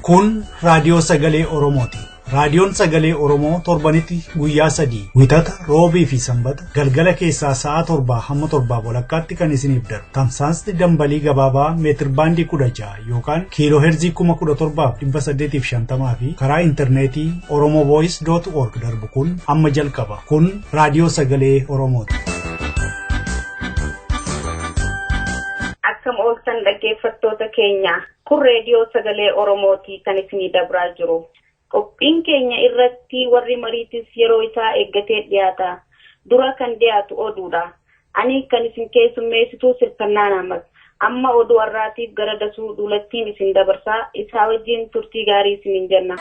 Kun raadiyoo sagalee Oromooti. Raadiyoon sagalee Oromoo torbanitti guyyaa 3 wixata roobii fi sanbata galgala keessaa sa'a 7 hamma 7 walakkaatti kan isiniif darbu. Tamsaasni dambalii gabaabaa meetir baandii 16 yookaan kiiloo heerzii 17,850 fi karaa intarneetii oromovoice.org darbu kun amma jalqaba. Kun raadiyoo sagalee Oromooti. Akkam ooltan dhaggeeffattoota keenya. Kun reediyoo sagalee Oromooti kan isinii dabraa jiru. Qophiin keenya irratti warri mariitis yeroo isaa eeggatee dhiyaata. Dura kan dhiyaatu oduudha. Ani kan isin keessummeessituu Sirfannaan Ahmad. Amma oduu har'aatiif gara dasuu duulattiin isin dabarsaa. Isaa wajjin turtii gaarii isiniin jenna.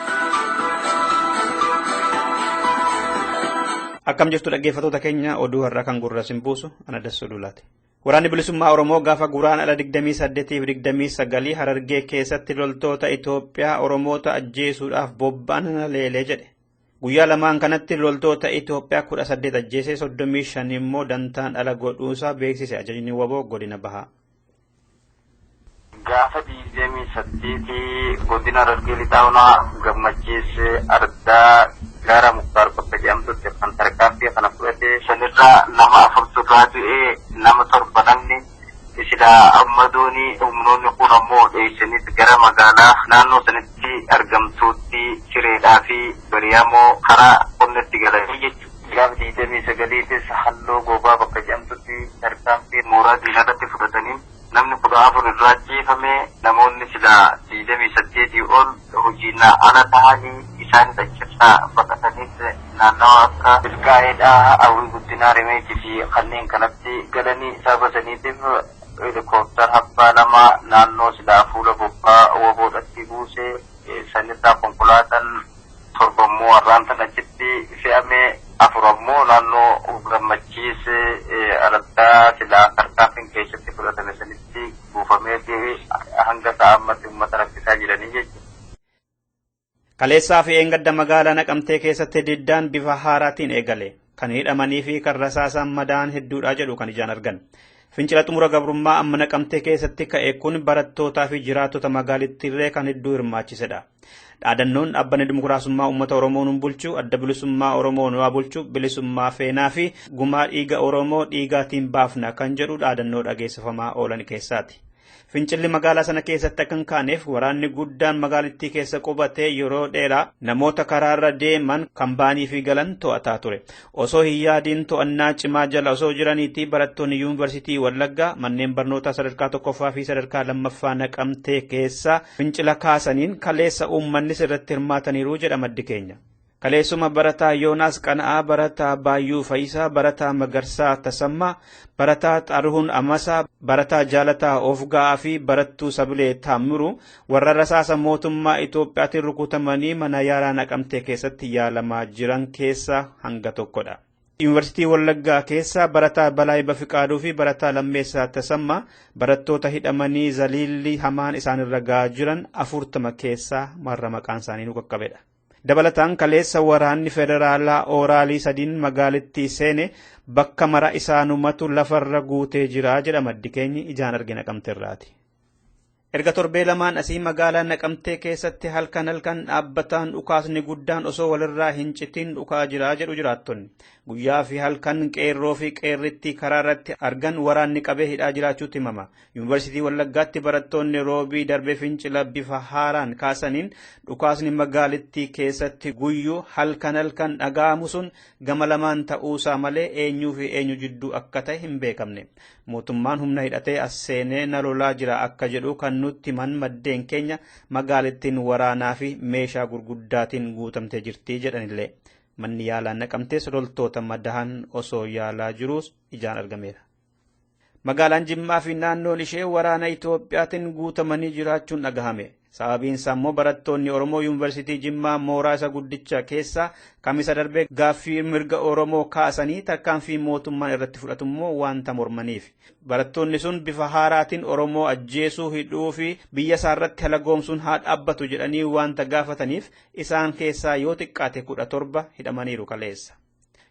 Akkam jirtu dhaggeeffattoota keenya, oduu har'aa kan gurra isin buusu ana Dassoo Duulaati. Waraanni bilisummaa Oromoo gaafa guraandhala 28 fi 29 Harargee keessatti loltoota Itoophiyaa Oromoota ajjeesuudhaaf bobba'an leelee jedhe. Guyyaa lamaan kanatti loltoota Itoophiyaa 18 ajjeesee 35 immoo dantaan ala godhuusaa beeksise ajajni waboo godina bahaa. Gaafa 28 godina Harargee lixaawunaa gammachiisee ardaa gara Muktaar bakka jedhamtutti kan tarkaanfii kana fudhatee sanirraa nama 4 du'ee nama 7 namni isida ammadooni humnoonni kun ammoo dheessanitti gara magaalaa naannoo sanitti argamtuutti Sireedhaa fi Bariyamoo karaa qonnetti galanii jechuudha. Gaafa 29tis halluu goobaa bakka jedhamtutti tarkaanfii mooraa diinarratti fudhatanii namni 14 irraa ajjeefame namoonni sida 28 ol hojiin ala ta'anii isaan dachirraa baqataniis naannawa akka Bilgaa'eedhaa, Hawwii Guddinaa, Rimeetii fi kanneen kanatti galanii saabasaniitiif helikooftara abbaa lama naannoo silaa fuula bobbaa waboodhatti buusee sanirraa konkolaataan 7 immoo warraantan achitti fe'amee 4 ammoo naannoo gammachiisee araddaa silaa tarkaanfiin keessatti fudhatame sanitti buufamee hanga ta'ammatti uummata rakkisaa jiranii jechuudha. Kaleessaa fi eengadda magaalaa Naqamtee keessatti diddaan bifa haaraatiin eegale. Kan hidhamanii fi kan rasaasaan madaan hedduudha jedhu kan ijaan argan. Fincila xumura gabrummaa amma Naqamtee keessatti ka'e kun barattootaa fi jiraattota magaalittiillee kan hedduu hirmaachisedha. Dhaadannoon dhaabbanni dimokiraasummaa uummata Oromoo nun bulchu, adda bilisummaa Oromoo nu haa bulchu, bilisummaa feenaa fi gumaa dhiiga Oromoo dhiigaatiin baafna kan jedhu dhaadannoo dhageessifamaa oolan keessaati. Fincilli magaalaa sana keessatti akkan kaaneef waraanni guddaan magaalittii keessa qubatee yeroo dheeraa namoota karaarra deeman kan baanii fi galan to'ataa ture. Osoo hin yaadiin to'annaa cimaa jala osoo jiraniitii barattoonni yuunivarsiitii Wallaggaa manneen barnootaa sadarkaa 1ffaa fi sadarkaa 2ffaa Naqamtee keessa fincila kaasaniin kaleessa uummannis irratti hirmaataniiru jedha maddi keenya. Kaleessuma barataa Yoonaas Qana'aa, barataa Baayyuu Fayisaa, barataa Magarsaa Tasammaa, barataa Xaruun Amasaa, barataa Jaalataa Ofgaa fi barattuu Sabilee Taamiru warra rasaasa mootummaa Itoophiyaatiin rukutamanii mana yaalaa Naqamtee keessatti yaalamaa jiran keessa hanga tokkodha. Yuunivarsiitii Wallaggaa keessa barataa Balaay Bafiqaaduu fi barataa Lammeessaa Tasammaa barattoota hidhamanii zaliilli hamaan isaanirra gahaa jiran 40 keessaa marra maqaan isaanii nu qaqqabedha. Dabalataan kaleessa waraanni federaalaa ooraalii 3 magaalittii seene bakka mara isaanumatu lafarra guutee jira jedha maddi keenya ijaan argina Naqamteerraati. Erga torbee lamaan asii magaalaa Naqamtee keessatti halkan dhaabbataan dhukaasni guddaan osoo walirraa hin citin dhukaa jira jedhu jiraattonni. Guyyaa fi halkan qeerroo fi qeerrittii karaa irratti argan waraanni qabee hidhaa jiraachuutti himama. Yuunivarsiitii Wallaggaatti barattoonni roobii darbee fincila bifa haaraan kaasaniin dhukaasni magaalittii keessatti guyyuu halkan dhaga'amu sun gama lamaan ta'uusaa malee eenyuu fi eenyu jidduu akka ta'e hin beekamne. Mootummaan humna hidhatee as seenee na lolaa jira akka jedhu kan nutti himan maddeen keenya magaalittiin waraanaa fi meeshaa gurguddaatiin guutamtee jirti jedhanillee. Manni yaalaa Naqamtees loltoota madahan osoo yaalaa jiruus ijaan argameera. Magaalaan Jimmaa fi naannoon ishee waraana Itoophiyaatiin guutamanii jiraachuun dhagahame. Sababiin isaa immoo barattoonni Oromoo yuunivarsiitii Jimmaa mooraa isa guddicha keessa kamisa darbee gaaffii mirga Oromoo kaasanii tarkaanfii mootummaan irratti fudhatu immoo wanta mormaniif. Barattoonni sun bifa haaraatiin Oromoo ajjeesuu, hidhuu fi biyya isaarratti halagoomsuun haa dhaabbatu jedhanii wanta gaafataniif isaan keessaa yoo xiqqaate 17 hidhamaniiru kaleessa.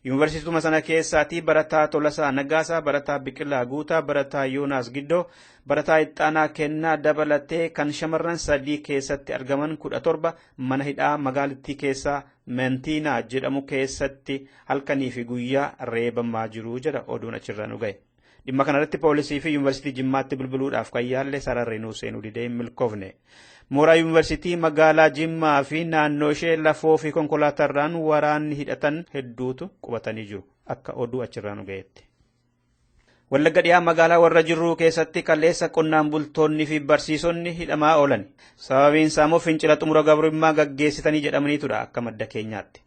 Yuunivarsiituma sana keessaatii barataa Tolasaa Nagaasaa, barataa Biqilaa Guutaa, barataa Yoonaas Giddoo, barataa Ixaanaa Kennaa dabalatee kan shamarran 3 keessatti argaman 17 mana hidhaa magaalattii keessaa Mentiinaa jedhamu keessatti halkanii fi guyyaa reebamaa jiru jedha oduun achirraa nu ga'e. Dhimma kanarratti poolisii fi yuunivarsiitii Jimmaatti bilbiluudhaaf kan yaalle sararri nuu seenuu didee milkoofne. Mooraa yuunivarsiitii magaalaa Jimmaa fi naannoo ishee lafoo fi konkolaatarraan waraanni hidhatan hedduutu qubatanii jiru akka oduu achirraa nu ga'etti. Wallagga dhiyaa magaalaa warra jirruu keessatti kaleessa qonnaan bultoonni fi barsiisonni hidhamaa oolan. Sababiin isaa immoo fincila xumura gabrummaa gaggeessitanii jedhamaniitudha akka madda keenyaatti.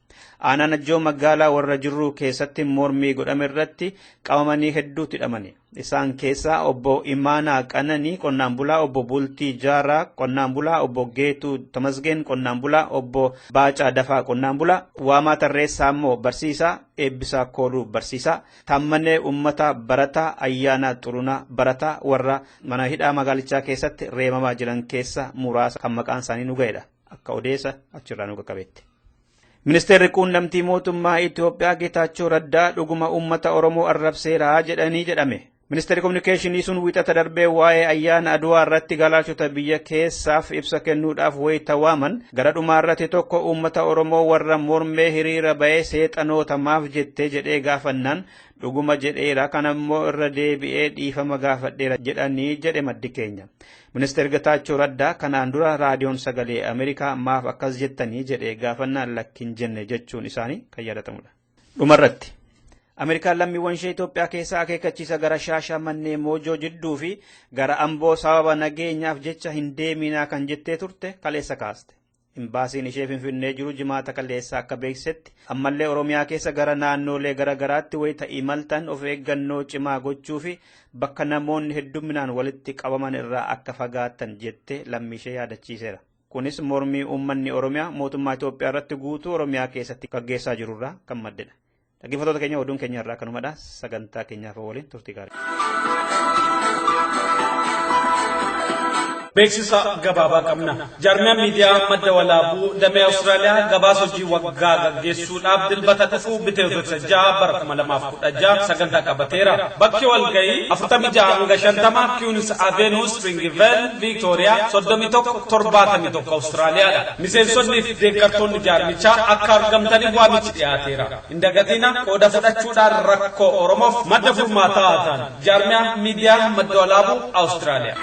Aanaan Ajjoo magaalaa warra jirruu keessatti mormii godhame irratti qabamanii hedduutti hidhamani. Isaan keessaa obbo Imaanaa Qananii qonnaan bulaa, obbo Bultii Jaaraa qonnaan bulaa, obbo Geetuu Tamasgeen qonnaan bulaa, obbo Baacaa Dafaa qonnaan bulaa, Waamaa Tarreessaa immoo barsiisaa, Eebbisaa Kooluu barsiisaa, Taammanee Uummataa barataa, Ayyaanaa Xurunaa barataa warra mana hidhaa magaalichaa keessatti reebamaa jiran keessa muraasa kan maqaan isaanii nu ga'edha. Akka odeessa achirraa nu qaqqabeetti. Ministeerri quunnamtii mootummaa Itoophiyaa Geetaachoo Raddaa dhuguma uummata Oromoo arrabseeraa jedhanii jedhame. Ministeerri kominikeeshinii sun wixata darbee waa'ee ayyaana Aduwaa irratti galaalchota biyya keessaaf ibsa kennuudhaaf wayita waaman gara dhumaa irratti tokko uummata Oromoo warra mormee hiriira ba'ee seexanoota maaf jettee jedhee gaafannaan dhuguma jedheera kana immoo irra deebi'ee dhiifama gaafadheera jedhanii jedhe maddi keenya. Ministeerri Geetaachoo Raddaa kanaan dura raadiyoon sagalee Ameerikaa maaf akkas jettanii jedhee gaafannaan lakkin jenne jechuun isaanii kan yaadatamudha. Dhumarratti Ameerikaan lammiiwwan ishee Itoophiyaa keessaa akeekkachiisa gara Shaashamannee Moojoo jidduu fi gara Amboo sababa nageenyaaf jecha hin deeminaa kan jettee turte kaleessa kaaste. Imbaasiin ishee Finfinnee jiru jimaata kaleessa akka beeksisetti ammallee Oromiyaa keessa gara naannolee garaagaraatti wayita imaltan of eeggannoo cimaa gochuu fi bakka namoonni hedduminaan walitti qabaman irraa akka fagaatan jette lammii ishee yaadachiiseera. Kunis mormii uummanni Oromiyaa mootummaa Itoophiyaa irratti guutuu Oromiyaa keessatti gaggeessaa jirurraa kan maddedha. Dhaggeeffattoota keenya oduun keenya irraa kanumadha. Sagantaa keenyaaf waliin turtii gaarii. Beeksisa gabaabaa qabna. Jaarmiyaan miidiyaa madda walaabuu damee Awustiraaliyaa gabaasa hojii waggaa gaggeessuudhaaf dilbata dhufuu biteewwata 6 bara 2016 sagantaa qabateera. Bakki walgahii 46 hanga 50 Queen's Avenue Springville Victoria 3171 Awustiraaliyaadha. Miseensonni fi deeggartoonni jaarmichaa akka argamtaniif waamichi dhiyaateera. Indagatina qooda fudhachuudhaan rakkoo Oromoof madda furmaataa ta'an jaarmiyaan miidiyaa madda walaabuu Awustiraaliyaa.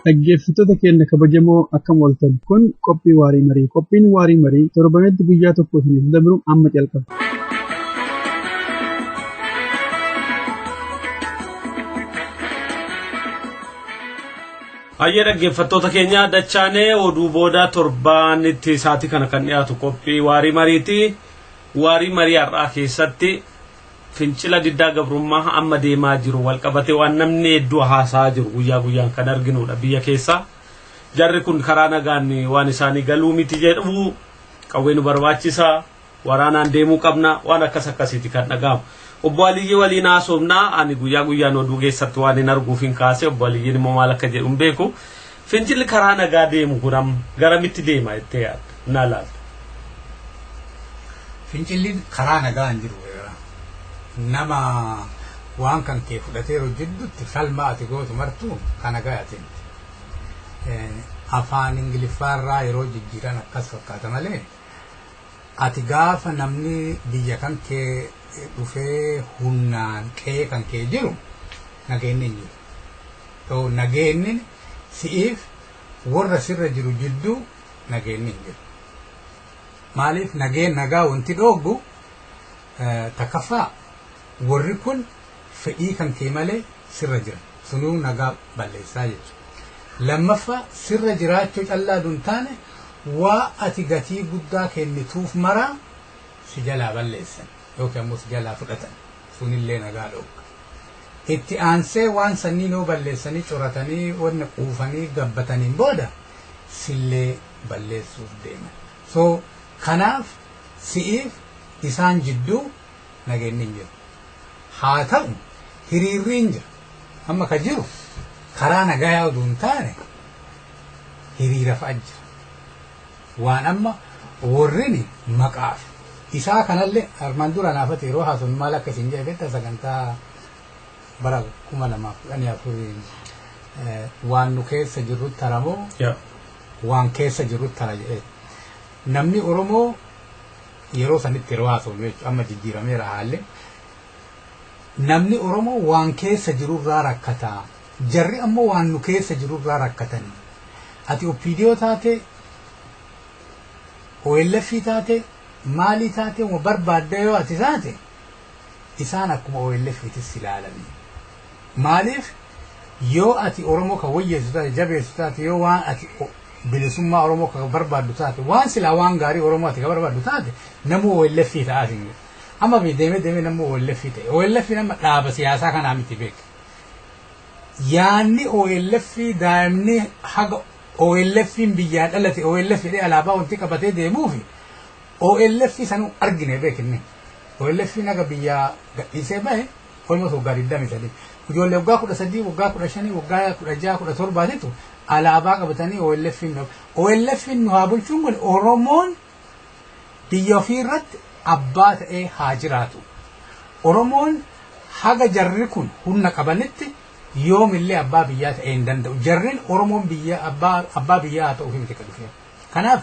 Dhaggeeffattoota keenya kabajamoo akkam ooltan kun qophii waarii marii. Qophiin waarii marii torbanetti guyyaa tokko isiniif dabru amma jalqaba. Hayyee dhaggeeffattoota keenya dachaanee oduu booda torbaanitti isaatii kana kan dhiyaatu qophii waarii mariiti. Waarii marii har'aa keessatti fincila diddaa gabrummaa amma deemaa jiru walqabate waan namni hedduu haasaa jiru guyyaa guyyaan kan arginudha biyya keessa. Jarri kun karaa nagaan waan isaanii galuu miti jedhu qawwee nu barbaachisa waraanaan deemuu qabna waan akkasiiti kan dhagahamu. Obbo Aliyyii waliin haasofnaa ani guyyaa guyyaan oduu keessatti waan hin arguuf hin kaase Obbo Aliyyiin immoo maal akka jedhu hin beeku. Fincilli karaa nagaa deemu kun garamitti deema jettee yaadda na laata. Fincilli karaa nagaa hin jiru. Nama waan kan kee fudhateeru jidduutti falma ati gootu martuu kana gaatin afaan Ingiliffaarraa yeroo jijjiiran akkas fakkaata malee ati gaafa namni biyya kan kee dhufee humnaan qe'ee kan kee jiru nageenni hin jiru. Nageenni si'iif warra sirra jiru jidduu nageenni hin jiru. Maaliif nagaa wanti dhooggu takkaffaa warri kun fedhii kan kee malee sirra jira sunuu nagaa balleessaa jechuudha. Lammaffaa sirra jiraachuu callaa dun taane waa ati gatii guddaa kennituuf maraa si jalaa balleessan yookiin ammoo si jalaa fudhatan sunillee nagaa dhoogga. Itti aansee waan sannii noo balleessanii coratanii wanna quufanii gabbataniin booda sillee balleessuuf deeman. So kanaaf si'iif isaan jidduu nageenni hin jiru. Haa ta'u hiriirriin jira amma ka jiru karaa nagaa yaa'uu hin taane hiriira fa'a jira. Waan amma warreen maqaaf isaa kanallee armaan dura naafate yeroo haasofnu maal akkasiin jedhe sagantaa bara 2014 waan nu keessa jirru taramoo waan keessa jirru tara jedhe namni Oromoo yeroo sanitti yeroo haasofnu jechuudha amma jijjiirameera haalli namni Oromoo waan keessa jirurraa rakkataa jarri ammoo waan nu keessa jirurraa rakkatanii ati OPDO taate OLF taate maalii taate wa barbaadda yoo ati taate isaan akkuma OLF itis ilaalanii maaliif yoo ati Oromoo ka wayyeessu taate jabeessu taate yoo waan ati bilisummaa Oromoo ka barbaaddu taate waan silaa waan gaarii Oromoo ati ka barbaaddu taate namu OLF ta'atiin amma deeme namu OLF ta'e OLF nama dhaaba siyaasaa kanaa miti beek yaanni OLF daa'imni haga OLF biyyaa dhalate OLF jedhee alaabaa wanti qabatee deemuufi OLF sanu argine beekinni OLF naga biyyaa gadhiisee bahe olmoos waggaa 23 ijoollee waggaa 13 waggaa 15 waggaa 16 17 alaabaa qabatanii OLF nu haa bulchuun kun Oromoon biyya ofii irratti abbaa ta'ee haa jiraatu Oromoon haga jarri kun humna qabanitti yoomillee abbaa biyyaa ta'ee hin danda'u jarrin Oromoon biyya abbaa biyyaa haa ta'uu fi miti kadhufee kanaaf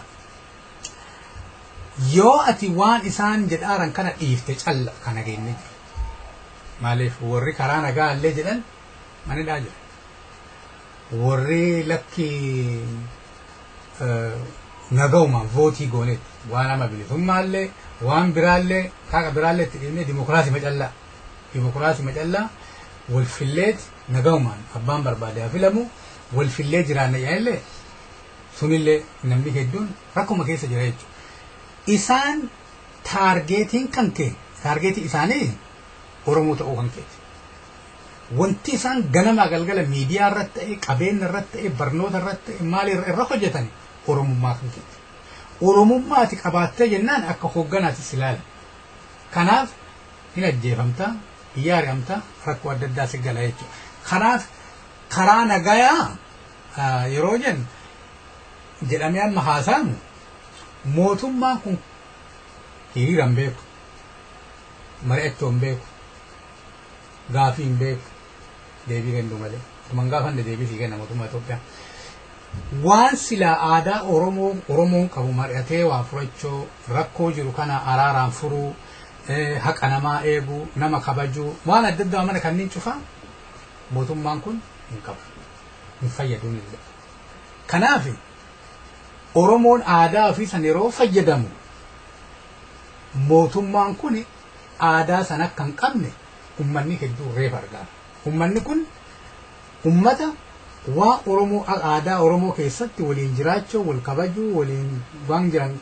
yoo ati waan isaan jedhaaran kana dhiifte calla kana geenne maaliif warri karaa nagaa illee jedhan manidhaa jira warri lakki nagaumaan vootii goonetti waan ama bilisummaallee waan biraallee kaaqa biraallee itti dhiibnee dimokiraasii macallaa walfilleet nagaumaan abbaan barbaade filamu walfillee jiraanna yaa'illee sunillee namni hedduun rakkuma keessa jira jechuudha. Isaan taargeetiin kan kee taargeetii isaanii Oromoo ta'uu kan keeti. Wanti isaan ganama galgala miidiyaa irratti ta'e qabeenya irratti ta'e barnoota irratti ta'e maal irra hojjetan Oromummaa kan keeti. Oromummaa ati qabaattee jennaan akka hoogganaattis ilaala. Kanaaf hin ajjeefamtaa biyya ari'amtaa rakkoo adda addaa si gala jechuudha. Kanaaf karaa nagayaa yeroo jennu jedhamee amma haasa'amu mootummaan kun hiriira hin beeku mari'achuu hin beeku gaafii hin beeku deebii kennuu malee tuman gaafan deebii sii kenna mootummaa Itoophiyaa waan silaa aadaa Oromoon qabu mari'atee waa furachuu rakkoo jiru kana araaraan furuu haqa namaa eeguu nama kabajuu waan adda addaa mana kanneen cufaa mootummaan kun hin qabu hin fayyaduu kanaaf Oromoon aadaa ofii san yeroo fayyadamu mootummaan kun aadaa san akka hin qabne ummanni hedduu reef argaa. Ummanni kun ummata waa Oromoo aadaa Oromoo keessatti waliin jiraachuu wal kabajuu waliin waan jiran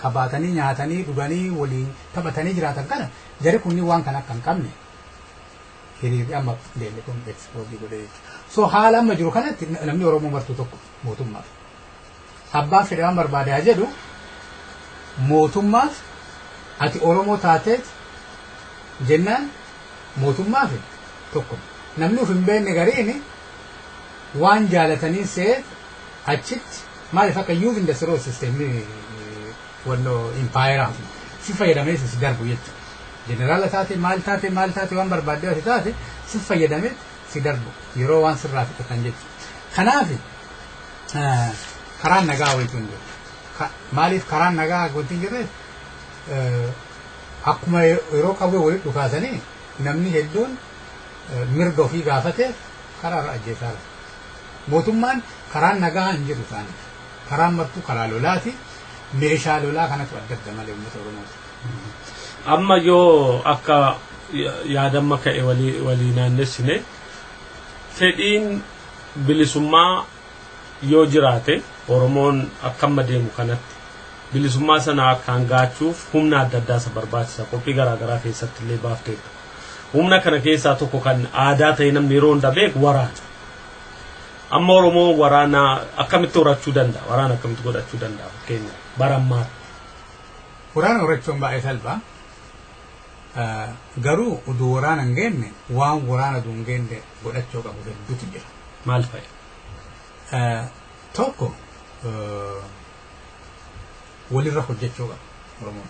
qabaatanii nyaatanii dhuganii waliin taphatanii jiraatan kana jari kunni waan kana akka hin qabne hiriirri amma deemne kun ekspoozii godhee jechuudha. So haala amma jiru kanatti namni Oromoo martuu tokko mootummaaf. Abbaan fedhaan barbaadaa jedhu mootummaaf ati Oromoo taateet jennaan mootummaaf tokko namni uf hin beekne gariini waan jaalatanii seet achitti maaliif akka youth industrial system wanno empire si fayyadamee si darbu jechuudha. Jeneraala taate maal taate waan barbaadde ati taate si fayyadamee si darbu yeroo waan sirraa fixatan jechuudha. Kanaaf karaan nagaa wayitu hin jiru. Maaliif karaan nagaa wanti hin jirreef akkuma yeroo qawwee walitti dhukaasanii namni hedduun mirga ofii gaafateef karaarra ajjeesaa jira. Mootummaan karaan nagaa hin jiru isaanii. Karaan martuu karaa lolaati. Meeshaa lolaa kanatu adda adda malee uummata Oromooti. Amma yoo akka yaadamma ka'e walii naannessine fedhiin bilisummaa yoo jiraate Oromoon akkamma deemu kanatti bilisummaa sana akkaan gaachuuf humna adda addaa isa barbaachisa qophii garaagaraa keessatti illee baafteetta. Humna kana keessaa tokko kan aadaa ta'e namni yeroo hunda beeku waraana. Amma Oromoo waraana akkamitti horachuu danda'a? Waraana akkamitti godhachuu danda'a? Fakkeenyaaf bara ammaatti. Waraana horachuun baay'ee salphaa. Garuu uduu waraana hin geenne waan waraana uduu hin geenne godhachuu qabu hedduutu jira. Maal fa'i? Tokko walirra hojjechuu qaba Oromoon.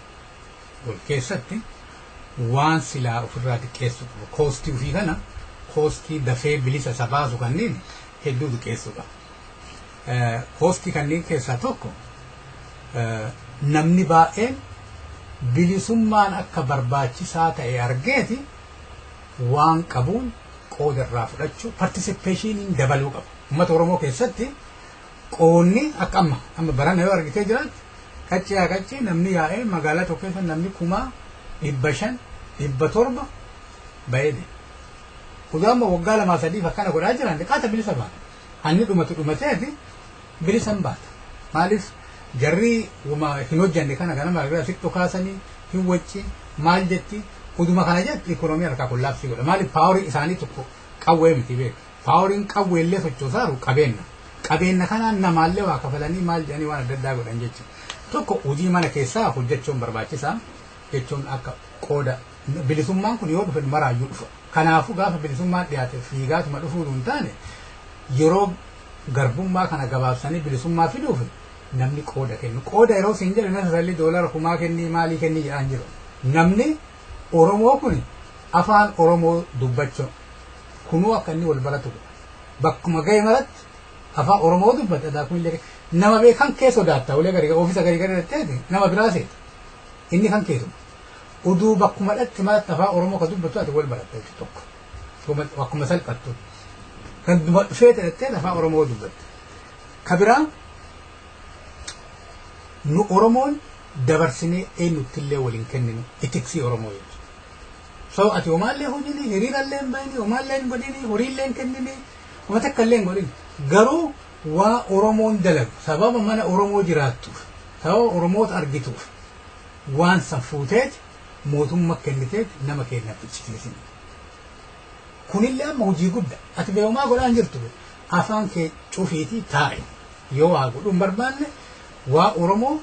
Wal keessatti waan silaa ofirraa xiqqeessuu qaba. Koostii ofii kana koostii dafee bilisa isa baasu kanneen hedduu xiqqeessuu qaba. Koostii kanneen keessaa tokko namni baay'een bilisummaan akka barbaachisaa ta'e argeeti waan qabuun qooda irraa fudhachuu participationiin dabaluu qaba. Uummata Oromoo keessatti qoonni akka amma barana yoo argitee jiraatte qaccee namni yaa'ee magaalaa tokko keessa namni 500 700 baay'ee. Kudaama waggaa 2-3 akkana godhaa jiran qaata bilisa baata. Hanni dhumateeti bilisan baata. Maaliif jarri hin hojjanne kana ganama irraa siqxu kaasanii hin wacci maal jetti uduma kana jetti ikoonomii harkaa kollaapsii godha. Maaliif paaworii isaanii tokko qawwee miti beeku. Paaworiin qawweellee sochoosaaru qabeenya. Qabeenya kanaan namaallee waa kafalanii maal jedhanii waan adda addaa godhan jechuudha. Tokko hojii mana keessaa hojjechuun barbaachisaa jechuun akka qooda bilisummaan kun yoo dhufe maraayyuu dhufa. Kanaafuu gaafa bilisummaan dhiyaate fiigaatuma dhufuu hin taane yeroo garbummaa kana gabaabsanii bilisummaa fiduuf namni qooda kennu. Qooda yeroo siin jedhu nasaralli doolara 1000 kennii maalii kennii jedhaan jiru. Namni Oromoo kun afaan Oromoo dubbachuu kunuu akka inni wal baratu bakkuma ga'e maratti afaan Oromoo dubbata daakuu illee nama beekan kee sodaata ulee gari ofiisa gari dhattee nama biraa seeta inni kan keetu uduu bakkuma dhatti maratti afaan Oromoo ka dubbatu ati wal baratta tokko bakkuma salphattu kan feete dhattee afaan Oromoo dubbatta ka biraa nu Oromoon dabarsinee eenyutti illee waliin kenninu itiksii Oromoo jechuudha. So ati omaallee hojii hiriirallee hin baay'inii omaallee hin godhini horiillee hin kennini oma takkallee hin godhini garuu waa Oromoon dalagu sababa mana Oromoo jiraattuuf sababa Oromoota argituuf waan san fuuteeti mootummaa kenniteeti nama kennaaf iccitisini. Kunillee amma hojii guddaa ati beekomaa godhaan jirtu afaan kee cufiitii taa'e yoo waa godhuun barbaanne waa Oromoo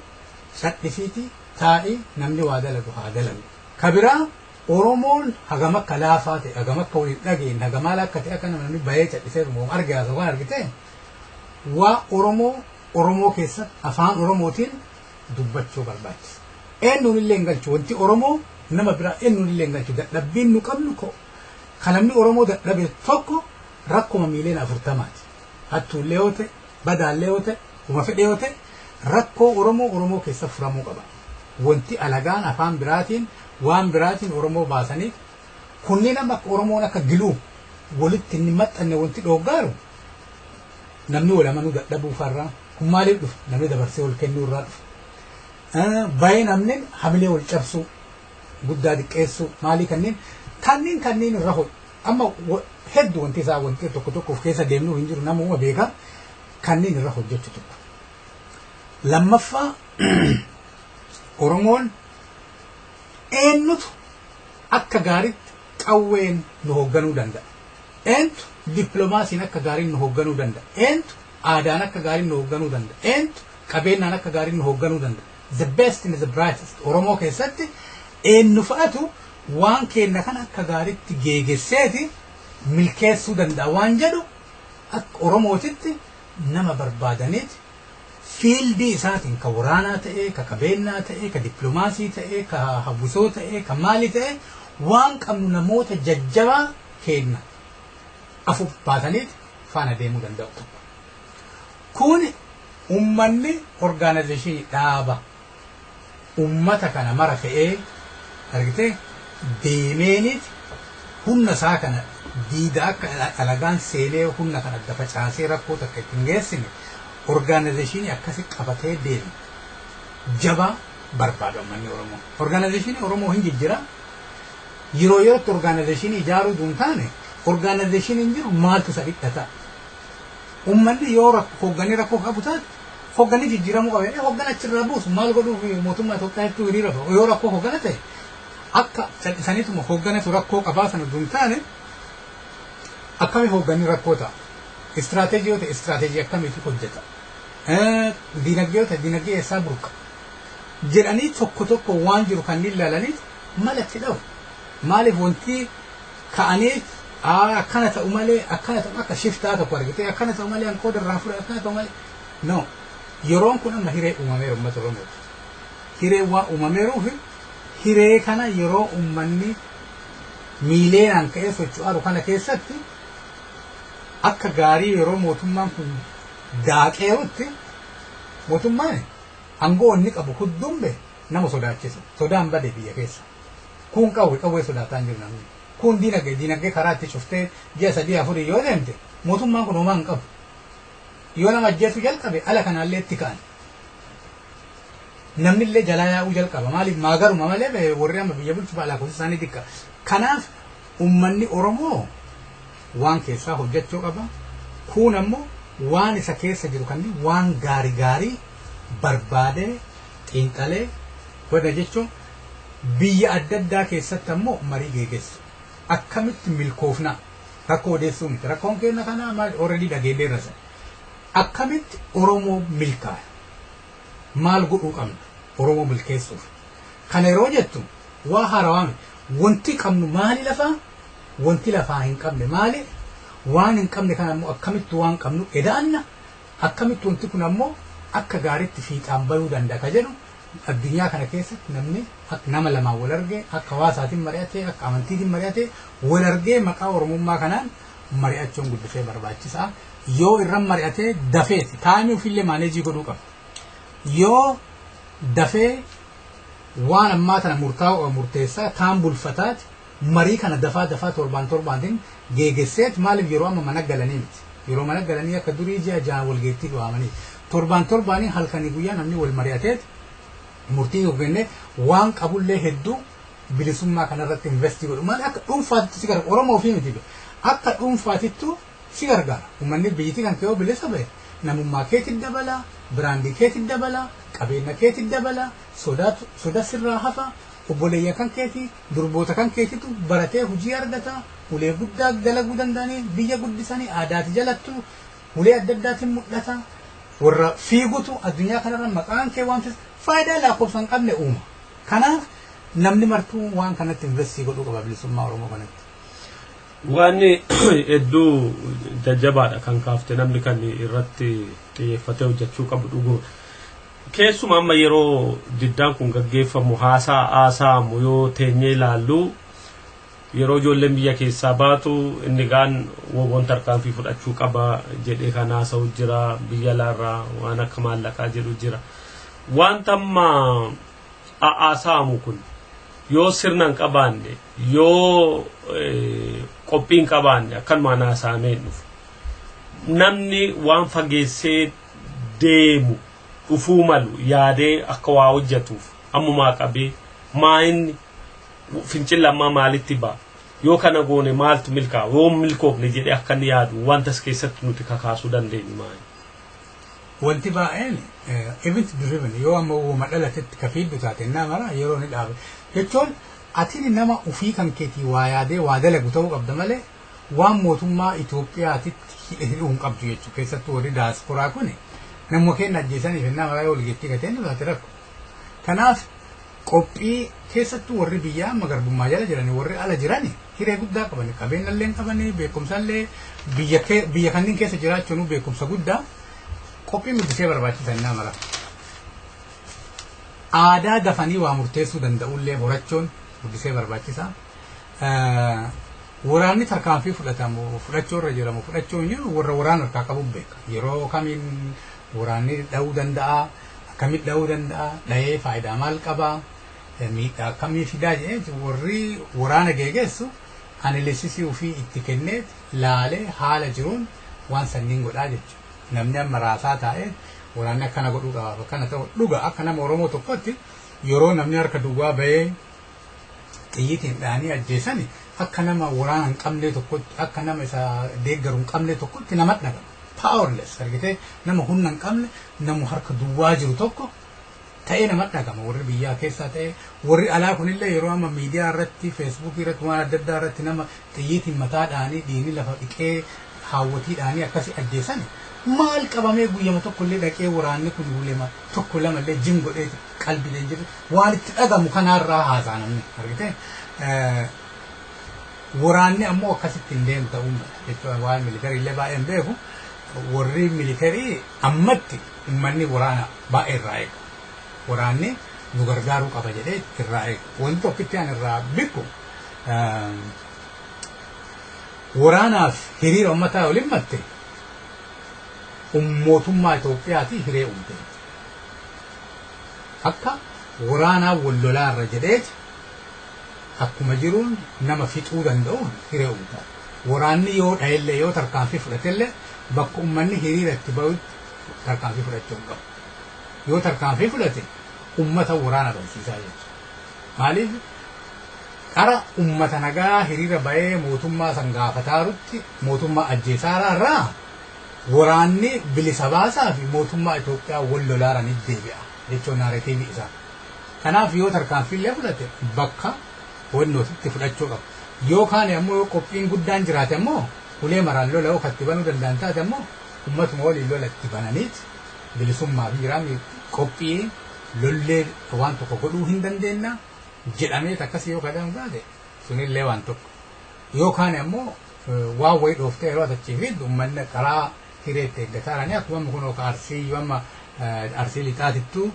sadhisiitii taa'e namni waa dalagu haa dalagu. Ka biraa Oromoon hagam akka laafaa ta'e hagam akka waliin dhageenye hagam maal akka ta'e akka namni bahee cadhisee dhumoom arge haasawwan argite waa Oromoo keessatti afaan Oromootiin dubbachuu barbaachisa. Eenyuun illee hin galchu wanti Oromoo nama biraa eenyuun illee hin galchu dadhabbiin nu qabnu kan namni Oromoo dadhabe tokko rakkuma miiliyoona 40ti. Hattuullee yoo ta'e badaallee yoo ta'e uma fedhee yoo ta'e rakkoo Oromoo keessa furamuu qaba. Wanti alagaan afaan biraatiin waan biraatiin Oromoo baasaniif kunniin amma akka Oromoon akka giluu walitti inni maxxanne wanti dhooggaaru namni wal amanuu dadhabuu farraa kun maaliif dhufu namni dabarsee wal kennuu irraa dhufu. Baay'ee namni hamilee wal cabsuu guddaa xiqqeessuu maalii kanneen irra hodhu amma hedduu wanti isaa wanti tokko of keessa deemnuu hin jiru namuma beekaa kanneen irra hojjechuu tokko. Lammaffaa Oromoon eenyutu akka gaariitti qawween nu hoogganuu danda'a. Eenyutu dippiloomaasiin akka gaariin nu hoogganuu danda'a. Eenyutu aadaan akka gaariin nu hoogganuu danda'a. Eenyutu qabeenyaan akka gaariin nu hoogganuu danda'a. The best and the brightest Oromoo keessatti eenyu fa'atu waan kenna kan akka gaariitti geegesseeti milkeessuu danda'a waan jedhu akka Oromootitti nama barbaadaniiti fiildii isaatiin ka waraanaa ta'ee ka qabeenyaa ta'ee ka dippiloomaasii ta'ee ka hawwisoo ta'ee ka maalii ta'ee waan qabnu namoota jajjabaa kenna afuuf baataniiti faana deemuu danda'u tokko. Kun ummanni orgaanaayizeshinii dhaaba ummata kana mara fe'ee argitee deemeeniiti humna isaa kana diida akka alagaan seenee humna kana adda facaasee rakkoo takka ittiin geessine orgaanaayizeshinii akkasi qabatee deemu jabaa barbaadu ummanni Oromoo. Orgaanaayizeshinii Oromoo hin jijjira yeroo yerootti orgaanaayizeshinii ijaaruu duun taane orgaanaayizeshiniin jiru maaltu isa dhidhata. Ummanni yoo hoogganee rakkoo qabu taate hoogganni jijjiiramuu qabee hooggan achirraa buusu maal godhuuf mootummaa Itoophiyaa hedduu hiriira yoo rakkoo hooggana ta'e akka callisaniituma hoogganatu rakkoo qabaa sana duun taane akkami hoogganni rakkoo ta'a. Istiraatejii yoo ta'e istiraatejii akkamiitu hojjeta. Diinagdee yoo ta'e diinagdee eessaa burqa. Jedhanii tokko waan jiru kan ilaalaniif malatti dhawu. Maaliif wanti ka'anii akkana ta'u malee akkana ta'u akka shiftaa tokko argite akkana ta'u malee hanqooda irraa fudhate akkana ta'u malee no yeroon kun amma hiree uumameera uummata Oromooti. Hiree waan uumameeruuf hiree kana yeroo uummanni miileenaan ka'ee socho'aa kana keessatti akka gaarii yeroo mootummaan kun daaqeerutti mootummaan aangoo inni qabu huddumbe nama sodaachisa. Sodaan bade biyya keessa. Kun qawwee sodaataan jiru namni. Kun diinagdee karaa itti cuftee ji'a 3-4 yoo deemte mootummaan kun homaa hin qabu. Yoo nama ajjeesu jalqabe ala kanaallee itti ka'an. Namni illee jalaa yaa'uu jalqaba. Maaliif maagaruma malee warri amma biyya bulchu baala kuusa isaanii xiqqa. Kanaaf uummanni Oromoo waan keessaa hojjechuu qaba. Kun ammoo waan isa keessa jiru kanneen waan gaarii barbaadee xiinxalee godha jechuun biyya adda addaa keessatti ammoo marii geggeessu. Akkamitti milkoofna rakkoo odeessuu miti. Rakkoon keenya kana maal already dhageellee rasa. Akkamitti Oromoo milkaa'e? Maal godhuu qabna Oromoo milkeessuuf? Kana yeroo jettu waa haarawaa miti. Wanti qabnu maali lafaa? Wanti lafaa hin qabne maali? Waan hin qabne kana ammoo akkamitti waan qabnu edaanna? Akkamitti wanti kun ammoo akka gaariitti fiixaan bahuu danda'a ka jedhu addunyaa kana keessatti namni nama lamaan wal argee akka hawaasaatiin mari'atee akka amantiitiin mari'atee wal argee maqaa Oromummaa kanaan mari'achuun guddisee barbaachisaa. Yoo irran mari'atee dafeeti taa'anii ofillee maaneejii godhuu qaba. Yoo dafee waan ammaa tana murteessaa taan bulfataati marii kana dafaa torbaatiin geggeesseeti maaliif yeroo amma mana galanii miti. Yeroo mana galanii akka durii ji'a jaan walgeettii dhu'amanii torbaanii halkanii guyyaa namni wal mari'ateeti murtii yoo kenne waan qabullee hedduu bilisummaa kanarratti investii godhu. Maali akka dhuunfaatitti si gargaara Oromoo ofii miti akka dhuunfaatittu si gargaara. Uummanni biyyattii kan ka'ee bilisa ba'e namummaa keetiin dabala, biraandii keetiin dabala, qabeenya keetiin dabala, sodaa sirraa hafa, obboleeyya kan keetii, durboota kan keetiitu baratee hojii argata, ulee guddaa dalaguu danda'anii biyya guddisanii aadaati jalattu ulee adda addaatiin mul'ata. Warra fiigutu addunyaa kanarra maqaan kee waan faayidaa lakkoofsa hin qabne uuma. Kanaaf namni martuu waan kanatti investii godhuu qaba bilisummaa Oromoo kanatti. Waan hedduu jajjabaadha kan kaafte namni kan irratti xiyyeeffatee hojjechuu qabu dhuguma. Keessumaa amma yeroo diddaan kun gaggeeffamu haasa'amu yoo teenyee ilaallu yeroo ijoolleen biyya keessaa baatu inni gaan woboon tarkaanfii fudhachuu qaba jedhee kan haasa'u jira biyya laarraa waan akka maallaqaa jedhu jira. Wanta amma haasa'amu kun yoo sirnaan qabaanne yoo qophiin qabaanne akkanumaan haasa'amee dhufu namni waan fageessee deemu dhufuu malu yaadee akka waa hojjetuuf ammumaa qabee maayinni fincillammaa maalitti ba'a yoo kana goone maaltu milkaa'a yoo milkoofne jedhee akka inni yaadu wantas keessatti nuti kakaasuu dandeenyu maayinni. Wanti baay'een event driven yoo amma uuma dhalatetti kafiiddu taate namara yeroo ni dhaabe jechuun ati nama ufii kan keetii waa yaadee waa dalagu ta'uu qabda malee waan mootummaa Itoophiyaatitti hidhuu hin qabdu jechuu keessattuu warri daasporaa kun namuma keenya ajjeesaniif namara yoo ligeettii gateen taate rakko. Kanaaf qophii keessattuu warri biyyaa amma garbummaa jala jiranii warri ala jiranii hiree guddaa qabani qabeenyallee qabanii beekumsallee biyya kanneen keessa jiraachuun beekumsa guddaa qophii guddisee barbaachisan namara. Aadaa dafanii waa murteessuu danda'ullee horachuun guddisee barbaachisa. Waraanni tarkaanfii fudhachuu irra jiramu fudhachuun jiru warra waraana harkaa qabu beeka. Yeroo kamiin waraanni dha'uu danda'a, akkamitti dha'uu danda'a, dha'ee faayidaa maal qabaa, miidhaa akkamii fidaa jedhee warri waraana geggeessu analiisisii ofii itti kennee laalee haala jiruun waan sanniin godhaa jechuudha. Namni amma raasaa taa'ee waraanni akkana godhuu qaba akkana ta'u dhuga akka nama Oromoo tokkotti yeroo namni harka duwwaa bahee xiyyiitiin dhaanii ajjeesani akka nama waraana hin qabne tokkotti akka nama isa deeggaru hin qabne tokkotti nama dhagama. Powerless argitee nama humna hin qabne nama harka duwwaa jiru tokko ta'ee nama dhagama warri biyyaa keessaa ta'ee warri alaa kunillee yeroo amma miidiyaa irratti feesbuukii irratti waan adda addaa irratti nama xiyyiitiin mataa dhaanii dhiigni lafa dhiqee haawwatii dhaanii akkasii ajjeesani. Maal qabamee guyyama tokkollee dhaqee waraanni kun ulema tokko lamallee jim godhee qalbileen jiru waan itti dhagamu kanarraa haasaa namni argite waraanni ammoo akkasitti hin deemu ta'uu jechuudha waan militariillee baay'een beeku warri militarii ammatti ummanni waraana baay'ee irraa eegu. Waraanni nu gargaaruu qaba jedhee irraa eegu. Wanti tokkitti aan irraa beeku waraanaaf hiriira uummataa waliin matte mootummaa Itoophiyaati hiree uumte. Akka waraanaa wal lolaa irra jedheeti akkuma jiruun nama fixuu danda'uun hiree uumta. Waraanni yoo dha'ellee yoo tarkaanfii fudhatellee bakka uummanni hiriira itti ba'utti tarkaanfii fudhachuu hin qabu. Yoo tarkaanfii fudhate uummata waraana barsiisaa jechuudha. Maaliif qara uummata nagaa hiriira ba'ee mootummaa san gaafataarutti mootummaa ajjeesaaraa irraa waraanni bilisa baasaa fi mootummaa Itoophiyaa wal lolaaranii deebi'a jechuun naareetiivii isaa. Kanaaf yoo tarkaanfii illee fudhate bakka wannootitti fudhachuu qaba. Yookaan ammoo yoo qophiin guddaan jiraate ammoo ulee maraan lola okkatti banuu danda'an taate ammoo ummatuma waliin lola itti bananiit bilisummaa fi jiraami qophii lollee waan tokko godhuu hin dandeenya jedhamee akkasii yoo kadhamu taate sunillee waan tokko. Yookaan ammoo waan wayii dhooftee yeroo atachiifiddu ummanni karaa hireetti eeggataaranii akkuma kun akka arsii yoo amma arsii lixaatittuu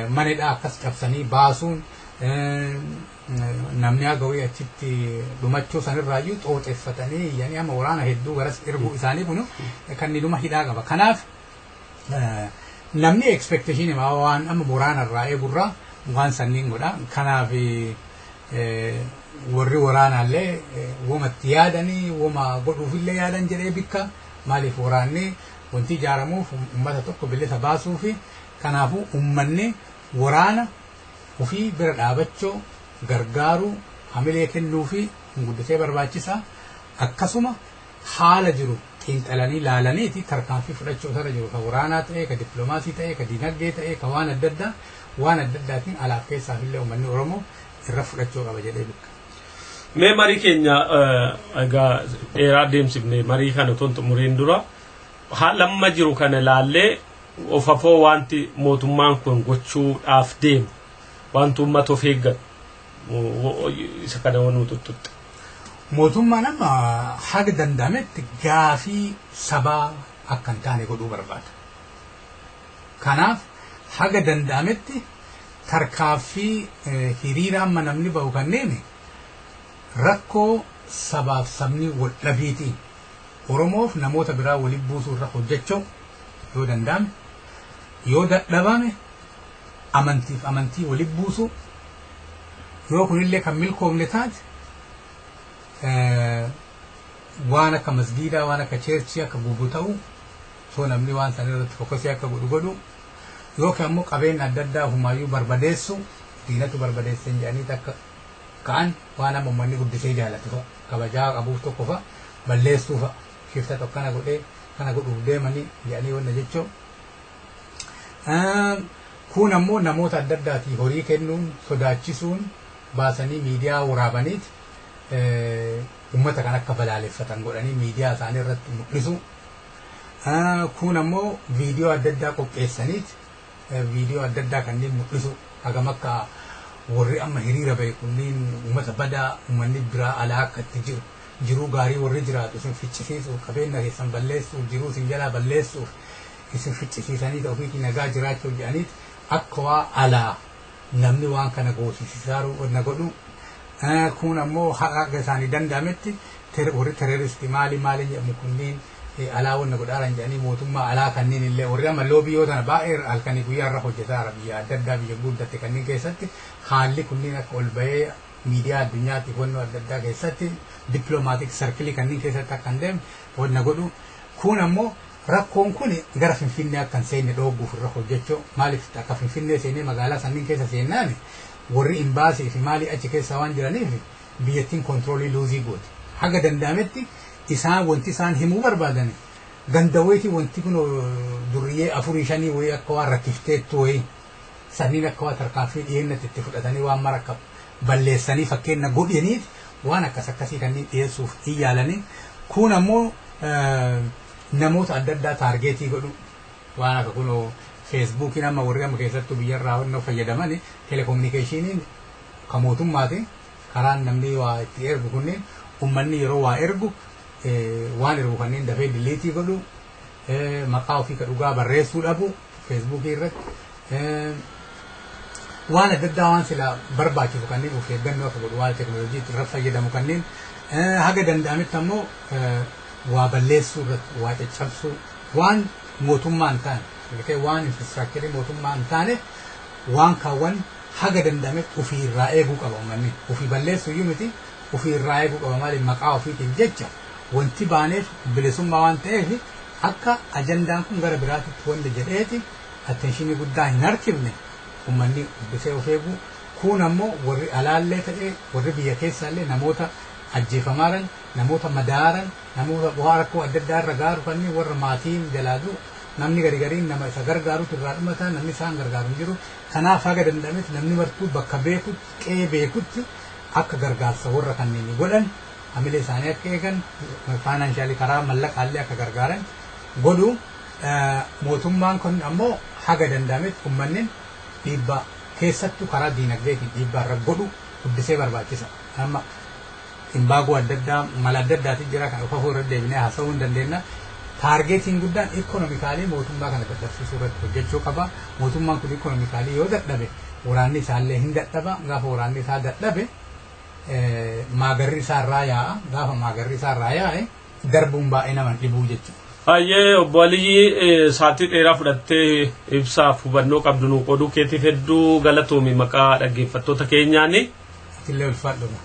manedhaa akkas cabsanii baasuun namni agawii achitti dhumachuu sanirraayyuu xooxeffatanii yani amma waraana hedduu garas erguu isaanii kun kan inni dhuma hidhaa qaba. Kanaaf namni expectation waan amma waraanarraa eegurraa waan sanniin godha. Kanaaf warri waraanaallee womatti yaadanii woma godhuufillee yaadan jedhee bikka maaliif waraanni wanti ijaaramuuf uummata tokko bilisa baasuu fi kanaafuu uummanni waraana ofii bira dhaabachuu gargaaruu hamilee kennuu fi guddisee barbaachisaa akkasuma haala jiru xiinxalanii laalaniiti tarkaanfii fudhachuu irra jiru ka waraanaa ta'e ka dippiloomaasii ta'e ka dinagdee ta'e ka waan adda addaatiin alaaf keessaaf illee uummanni Oromoo irra fudhachuu qaba jedhee bikka. Mee marii keenya egaa dheeraa deemsifne marii kana ton xumuriin dura lamma jiru kana laallee ofafoo wanti mootummaan kun gochuudhaaf deemu wanti uummata of eeggatu isa kana wanuu tuttutte. Mootummaan amma haga danda'ametti gaafii sabaa akka hin taane godhuu barbaada. Kanaaf haga danda'ametti tarkaaffii hiriira amma namni ba'u kanneen rakkoo sabaaf sabni wal dhabiitiin Oromoof namoota biraa waliin buusuu irra hojjechuu yoo danda'ame yoo dadhabame amantiif amantii waliin buusuu yoo kunillee kan milkoomne taate waan akka masgiidaa waan akka cheerchii akka gubu ta'u soo namni waan san irratti fokkasii akka godhu yookaan ammoo qabeenya adda addaa humaayyuu barbadeessu diinatu barbadeessan jedhanii akka kaan waan amma uummanni guddisee jaalatu fa'a kabajaa qabuuf tokko fa'a balleessuu fa'a shifta tokko kana godhee kana godhuuf deemanii jedhanii wanna jechuun. Kun ammoo namoota adda addaatii horii kennuun sodaachisuun baasanii miidiyaa waraabaniiti uummata kan akka balaaleffatan godhanii miidiyaa isaanii irratti mul'isu. Kun ammoo viidiyoo adda addaa qopheessaniiti viidiyoo adda addaa kanneen mul'isu hagam akka warri amma hiriira ba'e kunniin uummata badaa uummanni biraa alaa akka itti jiruu gaarii warri jiraatu isin ficcisiisuuf qabeenya keessan balleessuuf jiruu isin jalaa balleessuuf isin ficcisiisanii ofiitii nagaa jiraachuuf jedhaniiti akka waa alaa namni waan kana goosisiisaaru na godhu. Kun ammoo haqa isaanii danda'ametti warri teroristii maali jedhamu kunniin alaa wanna godhaaran jedhanii mootummaa alaa kanneen illee warri amma loobii tana baay'ee halkanii guyyaa irra hojjetaara biyya adda addaa biyya guddatte kanneen keessatti haalli kunniin akka ol bahee miidiyaa addunyaatiif wanna adda addaa keessatti dippiloomaatiik sarkilii kanneen keessatti akka hin deemne wanna godhu. Kun ammoo rakkoon kun gara Finfinnee akka hin seenne dhoogguuf irra hojjechuu maaliif akka Finfinnee seenee magaalaa sanniin keessa seennaan warri imbaasii fi maalii achi keessa waan jiraniif biyyattiin kontiroolii luuzii gooti. Haga danda'ametti isaan wanti isaan himuu barbaadan gandaweetii wanti kun duriyyee 4-5 wayii akka waan rakkifteettu wayii sanniin akka waan tarkaanfii dhiyeennatti itti fudhatanii waan mara akka balleessanii fakkeenya godhaniif waan akkasii kanneen dhiyeessuuf hin yaalanii. Kun ammoo namoota adda addaa taargeetii godhu waan akka kun feesbuukiin amma warri amma keessattuu biyyarraa wanna fayyadaman telekominikeeshiniin kan mootummaati karaan namni waa itti ergu kunneen uummanni yeroo waa ergu waan ergu kanneen dafee diliitii godhu maqaa ofii ka dhugaa barreessuu dhabu feesbuukii irratti waan adda addaa waan sila barbaachisu kanneen of eeggannoo akka godhu waan teknooloojii irratti fayyadamu kanneen haga danda'ametti ammoo waa balleessuu irratti waa caccabsuu waan mootummaan taane waan infraastiraakcharii mootummaan taane waan kaawwan haga danda'ametti ofii irraa eeguu qaba uummanni ofii balleessuu iyyuu miti ofii irraa eeguu qaba maaliif maqaa ofiitiif jecha wanti baaneef bilisummaa waan ta'eef akka ajandaan kun gara biraatitti wanda jedheeti attenshinii guddaa hin harkifne uummanni dubbisee of eeguu kun ammoo warri alaallee ta'ee warri biyya keessaallee namoota ajjeefamaaran namoota madaaran namoota bu'aa rakkoo adda addaa irra gaaru kanneen warra maatiin jalaadu namni garigariin nama isa gargaarutu irraa dhumata namni isaan gargaaru hin jiru kanaaf haga danda'ametti namni martuu bakka beekutti qe'ee beekutti akka gargaarsa warra kanneen godhan hamilee isaanii akka eegan faayinaanshaali karaa mallaqaallee akka gargaaran godhu mootummaan kun ammoo haga danda'ametti uummanni dhiibbaa keessattuu karaa diinagdeetiin dhiibbaa irra godhu guddisee barbaachisa amma imbaagoo adda addaa mala adda addaatiin jira kan of irra deebinee haasa'uu hin dandeenya taargeetiin guddaan ikoonomikaalii mootummaa kana dadhabsiisuu irratti hojjechuu qaba mootummaan kun ikoonomikaalii yoo dadhabe waraanni isaallee hin dadhaba gaafa waraanni isaa dadhabe maagarri isaa irraa yaa'a gaafa maagarri isaa irraa yaa'e darbuun baay'ee nama dhibuu jechuudha. Baay'ee obbo Aliyyi saatii dheeraa fudhattee ibsaaf hubannoo qabdu nu qooduu keetiif hedduu galatoomi maqaa dhaggeeffattoota keenyaani. Illee ulfaadhuma.